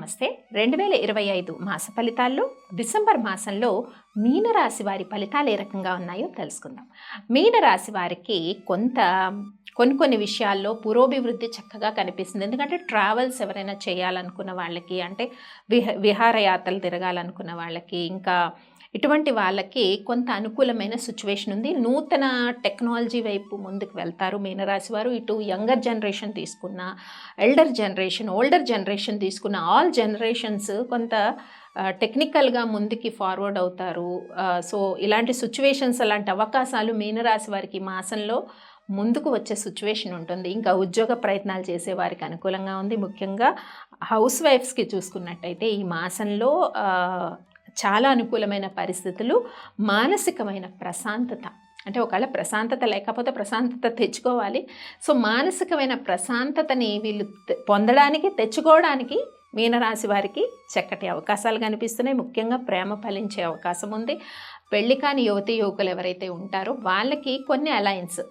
నమస్తే. 2025 మాస ఫలితాల్లో డిసెంబర్ మాసంలో మీనరాశి వారి ఫలితాలు ఏ రకంగా ఉన్నాయో తెలుసుకుందాం. మీనరాశి వారికి కొన్ని విషయాల్లో పురోభివృద్ధి చక్కగా కనిపిస్తుంది. ఎందుకంటే ట్రావెల్స్ ఎవరైనా చేయాలనుకున్న వాళ్ళకి, అంటే విహారయాత్రలు తిరగాలనుకున్న వాళ్ళకి, ఇంకా ఇటువంటి వాళ్ళకి కొంత అనుకూలమైన సిచ్యువేషన్ ఉంది. నూతన టెక్నాలజీ వైపు ముందుకు వెళ్తారు మీనరాశి వారు. ఇటు యంగర్ జనరేషన్ తీసుకున్న, ఓల్డర్ జనరేషన్ తీసుకున్న, ఆల్ జనరేషన్స్ కొంత టెక్నికల్గా ముందుకి ఫార్వర్డ్ అవుతారు. సో ఇలాంటి సిచ్యువేషన్స్, అలాంటి అవకాశాలు మీనరాశి వారికి మాసంలో ముందుకు వచ్చే సిచ్యువేషన్ ఉంటుంది. ఇంకా ఉద్యోగ ప్రయత్నాలు చేసే వారికి అనుకూలంగా ఉంది. ముఖ్యంగా హౌస్ వైఫ్స్కి చూసుకున్నట్టయితే ఈ మాసంలో చాలా అనుకూలమైన పరిస్థితులు, మానసికమైన ప్రశాంతత. అంటే ఒకవేళ ప్రశాంతత లేకపోతే ప్రశాంతత తెచ్చుకోవాలి. సో మానసికమైన ప్రశాంతతని వీళ్ళు పొందడానికి, తెచ్చుకోవడానికి మీనరాశి వారికి చక్కటి అవకాశాలు కనిపిస్తున్నాయి. ముఖ్యంగా ప్రేమ ఫలించే అవకాశం ఉంది. పెళ్లి కాని యువతీ యువకులు ఎవరైతే ఉంటారో వాళ్ళకి కొన్ని అలయన్స్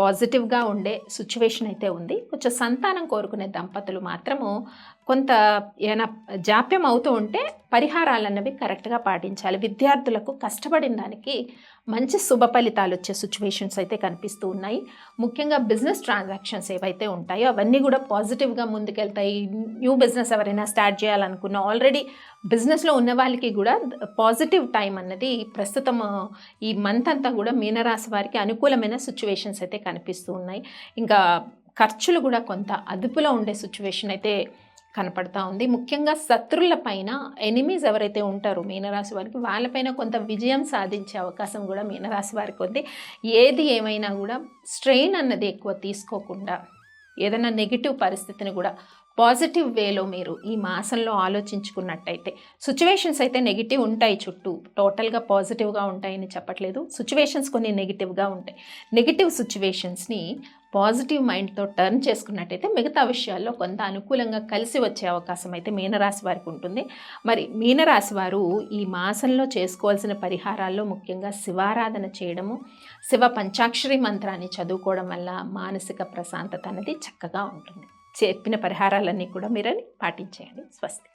పాజిటివ్గా ఉండే సిచ్యువేషన్ అయితే ఉంది. కొంచెం సంతానం కోరుకునే దంపతులు మాత్రము కొంత ఏమైనా జాప్యం అవుతూ ఉంటే పరిహారాలు అన్నవి కరెక్ట్గా పాటించాలి. విద్యార్థులకు కష్టపడిన దానికి మంచి శుభ ఫలితాలు వచ్చే సిచ్యువేషన్స్ అయితే కనిపిస్తూ ఉన్నాయి. ముఖ్యంగా బిజినెస్ ట్రాన్సాక్షన్స్ ఏవైతే ఉంటాయో అవన్నీ కూడా పాజిటివ్గా ముందుకెళ్తాయి. న్యూ బిజినెస్ ఎవరైనా స్టార్ట్ చేయాలనుకున్న, ఆల్రెడీ బిజినెస్లో ఉన్న వాళ్ళకి కూడా పాజిటివ్ టైం అన్నది ప్రస్తుతం ఈ మంత్ అంతా కూడా మీనరాశి వారికి అనుకూలమైన సిచ్యువేషన్స్ అయితే కనిపిస్తూ ఉన్నాయి. ఇంకా ఖర్చులు కూడా కొంత అదుపులో ఉండే సిచ్యువేషన్ అయితే కనపడతా ఉంది. ముఖ్యంగా శత్రువుల పైన, ఎనిమీస్ ఎవరైతే ఉంటారో మీనరాశి వారికి, వాళ్ళపైన కొంత విజయం సాధించే అవకాశం కూడా మీనరాశి వారికి ఉంది. ఏది ఏమైనా కూడా స్ట్రెయిన్ అన్నది ఎక్కువ తీసుకోకుండా, ఏదైనా నెగిటివ్ పరిస్థితిని కూడా పాజిటివ్ వేలో మీరు ఈ మాసంలో ఆలోచించుకున్నట్టయితే, సిచ్యువేషన్స్ అయితే నెగిటివ్ ఉంటాయి చుట్టూ, టోటల్గా పాజిటివ్గా ఉంటాయని చెప్పట్లేదు. సిచ్యువేషన్స్ కొన్ని నెగిటివ్గా ఉంటాయి. నెగిటివ్ సిచ్యువేషన్స్ని పాజిటివ్ మైండ్తో టర్న్ చేసుకున్నట్టయితే మిగతా విషయాల్లో కొంత అనుకూలంగా కలిసి వచ్చే అవకాశం అయితే మీనరాశి వారికి ఉంటుంది. మరి మీనరాశి వారు ఈ మాసంలో చేసుకోవాల్సిన పరిహారాల్లో ముఖ్యంగా శివారాధన చేయడము, శివ పంచాక్షరి మంత్రాన్ని చదువుకోవడం వల్ల మానసిక ప్రశాంతత అనేది చక్కగా ఉంటుంది. చెప్పిన పరిహారాలన్నీ కూడా మీరని పాటించేయండి. స్వస్తి.